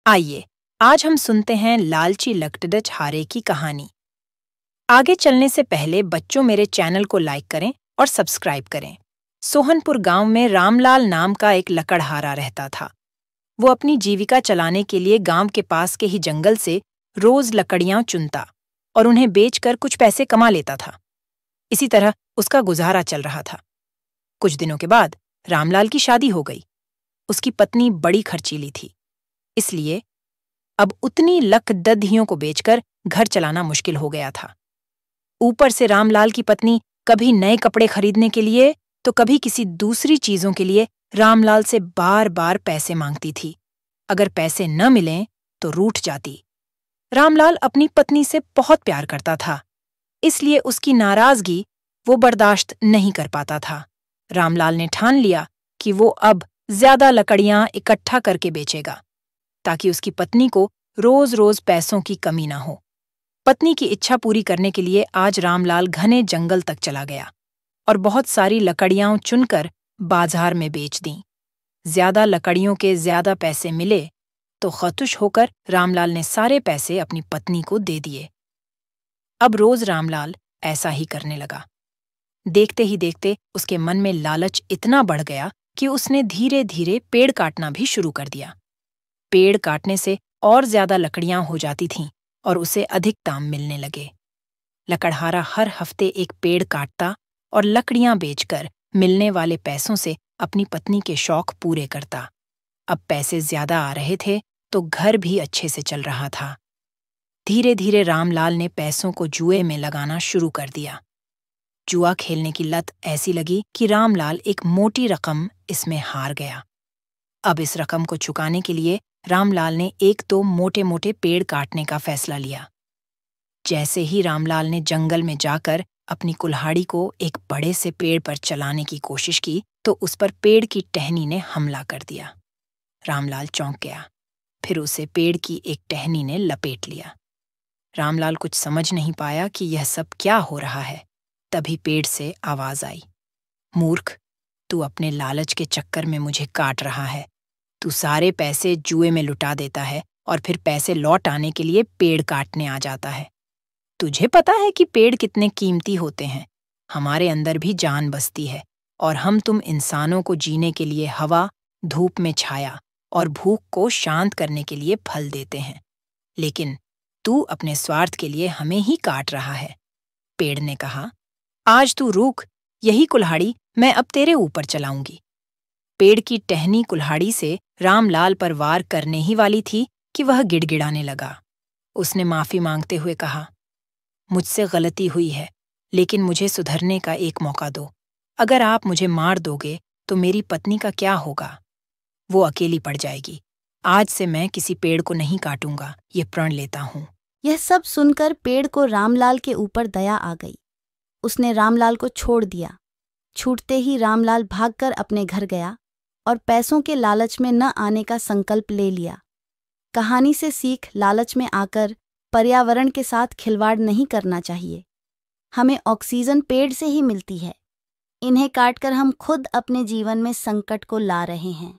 आइए आज हम सुनते हैं लालची लकड़हारे की कहानी। आगे चलने से पहले बच्चों मेरे चैनल को लाइक करें और सब्सक्राइब करें। सोहनपुर गांव में रामलाल नाम का एक लकड़हारा रहता था। वो अपनी जीविका चलाने के लिए गांव के पास के ही जंगल से रोज लकड़ियां चुनता और उन्हें बेचकर कुछ पैसे कमा लेता था। इसी तरह उसका गुजारा चल रहा था। कुछ दिनों के बाद रामलाल की शादी हो गई। उसकी पत्नी बड़ी खर्चीली थी, इसलिए अब उतनी लकड़दहियों को बेचकर घर चलाना मुश्किल हो गया था। ऊपर से रामलाल की पत्नी कभी नए कपड़े खरीदने के लिए तो कभी किसी दूसरी चीजों के लिए रामलाल से बार बार पैसे मांगती थी। अगर पैसे न मिलें तो रूठ जाती। रामलाल अपनी पत्नी से बहुत प्यार करता था, इसलिए उसकी नाराजगी वो बर्दाश्त नहीं कर पाता था। रामलाल ने ठान लिया कि वो अब ज्यादा लकड़ियां इकट्ठा करके बेचेगा ताकि उसकी पत्नी को रोज रोज पैसों की कमी न हो। पत्नी की इच्छा पूरी करने के लिए आज रामलाल घने जंगल तक चला गया और बहुत सारी लकड़ियां चुनकर बाजार में बेच दीं। ज्यादा लकड़ियों के ज्यादा पैसे मिले तो खुश होकर रामलाल ने सारे पैसे अपनी पत्नी को दे दिए। अब रोज रामलाल ऐसा ही करने लगा। देखते ही देखते उसके मन में लालच इतना बढ़ गया कि उसने धीरे धीरे पेड़ काटना भी शुरू कर दिया। पेड़ काटने से और ज्यादा लकड़ियां हो जाती थीं और उसे अधिक दाम मिलने लगे। लकड़हारा हर हफ्ते एक पेड़ काटता और लकड़ियां बेचकर मिलने वाले पैसों से अपनी पत्नी के शौक पूरे करता। अब पैसे ज्यादा आ रहे थे तो घर भी अच्छे से चल रहा था। धीरे धीरे रामलाल ने पैसों को जुए में लगाना शुरू कर दिया। जुआ खेलने की लत ऐसी लगी कि रामलाल एक मोटी रकम इसमें हार गया। अब इस रकम को चुकाने के लिए रामलाल ने एक दो मोटे मोटे पेड़ काटने का फैसला लिया। जैसे ही रामलाल ने जंगल में जाकर अपनी कुल्हाड़ी को एक बड़े से पेड़ पर चलाने की कोशिश की तो उस पर पेड़ की टहनी ने हमला कर दिया। रामलाल चौंक गया, फिर उसे पेड़ की एक टहनी ने लपेट लिया। रामलाल कुछ समझ नहीं पाया कि यह सब क्या हो रहा है। तभी पेड़ से आवाज आई, मूर्ख, तू अपने लालच के चक्कर में मुझे काट रहा है। तू सारे पैसे जुए में लुटा देता है और फिर पैसे लौट आने के लिए पेड़ काटने आ जाता है। तुझे पता है कि पेड़ कितने कीमती होते हैं। हमारे अंदर भी जान बसती है और हम तुम इंसानों को जीने के लिए हवा, धूप में छाया और भूख को शांत करने के लिए फल देते हैं, लेकिन तू अपने स्वार्थ के लिए हमें ही काट रहा है। पेड़ ने कहा, आज तू रुक, यही कुल्हाड़ी मैं अब तेरे ऊपर चलाऊंगी। पेड़ की टहनी कुल्हाड़ी से रामलाल पर वार करने ही वाली थी कि वह गिड़गिड़ाने लगा। उसने माफी मांगते हुए कहा, मुझसे गलती हुई है, लेकिन मुझे सुधरने का एक मौका दो। अगर आप मुझे मार दोगे तो मेरी पत्नी का क्या होगा? वो अकेली पड़ जाएगी। आज से मैं किसी पेड़ को नहीं काटूंगा, ये प्रण लेता हूँ। यह सब सुनकर पेड़ को रामलाल के ऊपर दया आ गई। उसने रामलाल को छोड़ दिया। छूटते ही रामलाल भागकर अपने घर गया और पैसों के लालच में न आने का संकल्प ले लिया। कहानी से सीख, लालच में आकर पर्यावरण के साथ खिलवाड़ नहीं करना चाहिए। हमें ऑक्सीजन पेड़ से ही मिलती है। इन्हें काटकर हम खुद अपने जीवन में संकट को ला रहे हैं।